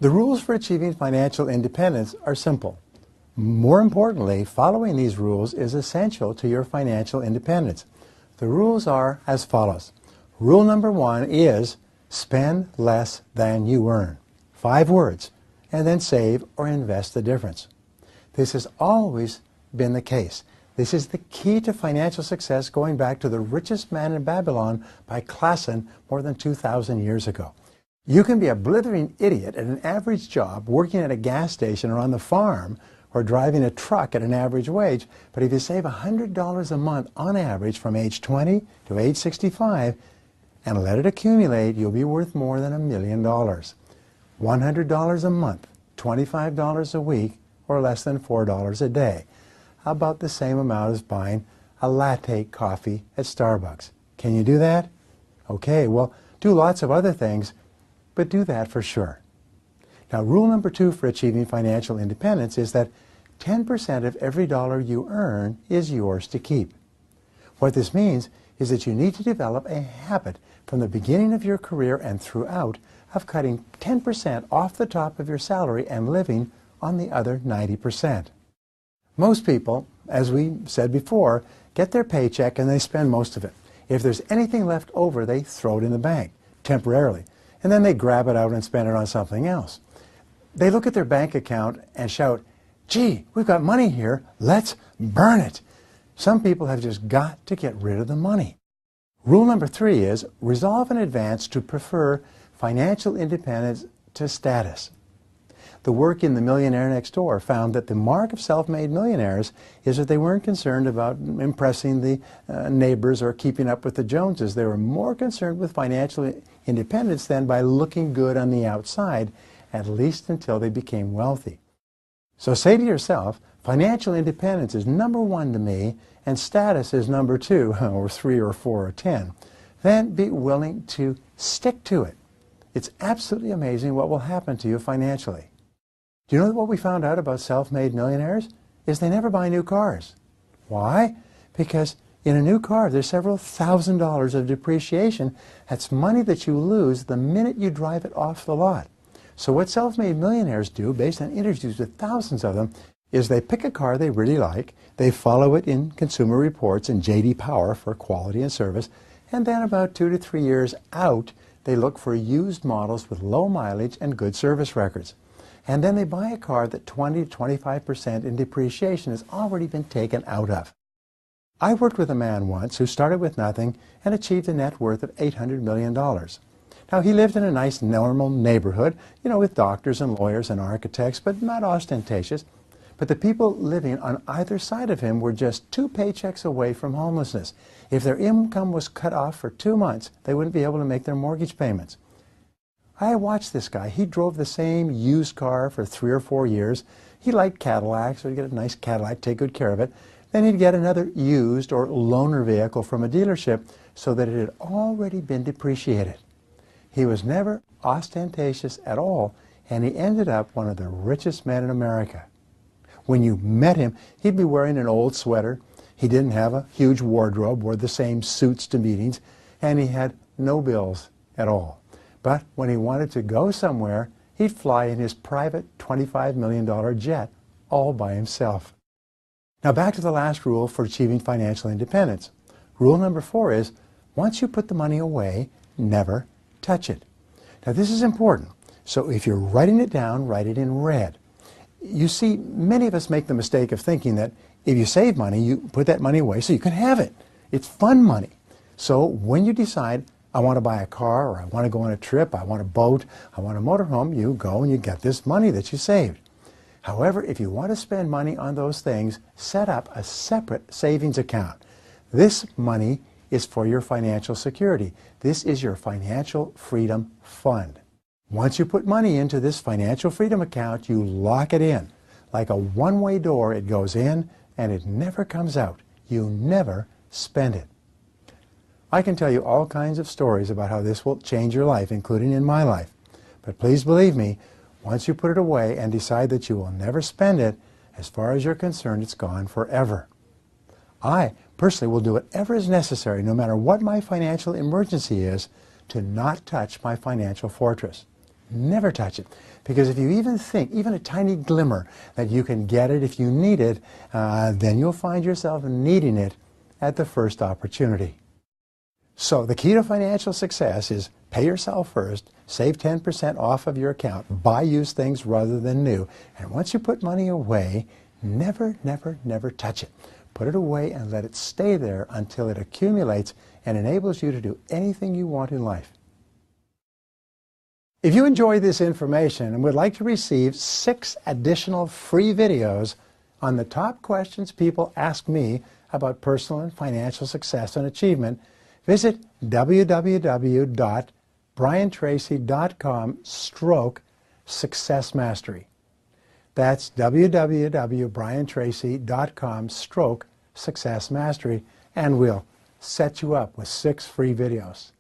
The rules for achieving financial independence are simple. More importantly, following these rules is essential to your financial independence. The rules are as follows. Rule number 1 is spend less than you earn. 5 words, and then save or invest the difference. This has always been the case. This is the key to financial success going back to the richest man in Babylon by Klassen more than 2,000 years ago. You can be a blithering idiot at an average job, working at a gas station or on the farm, or driving a truck at an average wage, but if you save $100 a month on average from age 20 to age 65 and let it accumulate, you'll be worth more than $1 million. $100 a month, $25 a week, or less than $4 a day. How about the same amount as buying a latte coffee at Starbucks? Can you do that? Okay, well, do lots of other things, but do that for sure. Now, rule number 2 for achieving financial independence is that 10% of every dollar you earn is yours to keep. What this means is that you need to develop a habit from the beginning of your career and throughout of cutting 10% off the top of your salary and living on the other 90%. Most people, as we said before, get their paycheck and they spend most of it. If there's anything left over, they throw it in the bank, temporarily, and then they grab it out and spend it on something else. They look at their bank account and shout, "Gee, we've got money here, let's burn it." Some people have just got to get rid of the money. Rule number 3 is resolve in advance to prefer financial independence to status. The work in The Millionaire Next Door found that the mark of self-made millionaires is that they weren't concerned about impressing the neighbors or keeping up with the Joneses. They were more concerned with financial independence than by looking good on the outside, at least until they became wealthy. So say to yourself, financial independence is number 1 to me, and status is number 2, or 3, or 4, or 10. Then be willing to stick to it. It's absolutely amazing what will happen to you financially. Do you know what we found out about self-made millionaires? Is they never buy new cars. Why? Because in a new car, there's several $1,000s of depreciation. That's money that you lose the minute you drive it off the lot. So what self-made millionaires do, based on interviews with thousands of them, is they pick a car they really like, they follow it in Consumer Reports and J.D. Power for quality and service, and then about 2 to 3 years out, they look for used models with low mileage and good service records. And then they buy a car that 20 to 25% in depreciation has already been taken out of. I worked with a man once who started with nothing and achieved a net worth of $800 million. Now, he lived in a nice, normal neighborhood, with doctors and lawyers and architects, but not ostentatious. But the people living on either side of him were just 2 paychecks away from homelessness. If their income was cut off for 2 months, they wouldn't be able to make their mortgage payments. I watched this guy. He drove the same used car for 3 or 4 years. He liked Cadillacs, so he'd get a nice Cadillac, take good care of it. Then he'd get another used or loaner vehicle from a dealership so that it had already been depreciated. He was never ostentatious at all, and he ended up one of the richest men in America. When you met him, he'd be wearing an old sweater. He didn't have a huge wardrobe, wore the same suits to meetings, and he had no bills at all. But when he wanted to go somewhere, he'd fly in his private $25 million jet all by himself. Now back to the last rule for achieving financial independence. Rule number 4 is, once you put the money away, never touch it. Now this is important. So if you're writing it down, write it in red. You see, many of us make the mistake of thinking that if you save money, you put that money away so you can have it. It's fun money. So when you decide, I want to buy a car, or I want to go on a trip, I want a boat, I want a motorhome, you go and you get this money that you saved. However, if you want to spend money on those things, set up a separate savings account. This money is for your financial security. This is your financial freedom fund. Once you put money into this financial freedom account, you lock it in. Like a one-way door, it goes in and it never comes out. You never spend it. I can tell you all kinds of stories about how this will change your life, including in my life. But please believe me, once you put it away and decide that you will never spend it, as far as you're concerned, it's gone forever. I personally will do whatever is necessary, no matter what my financial emergency is, to not touch my financial fortress. never touch it. Because if you even think, even a tiny glimmer, that you can get it if you need it, then you'll find yourself needing it at the first opportunity. So the key to financial success is pay yourself first, save 10% off of your account, buy used things rather than new, and once you put money away, never, never, never touch it. Put it away and let it stay there until it accumulates and enables you to do anything you want in life. If you enjoyed this information and would like to receive 6 additional free videos on the top questions people ask me about personal and financial success and achievement, visit www.briantracy.com/success-mastery. That's www.briantracy.com/success-mastery, and we'll set you up with 6 free videos.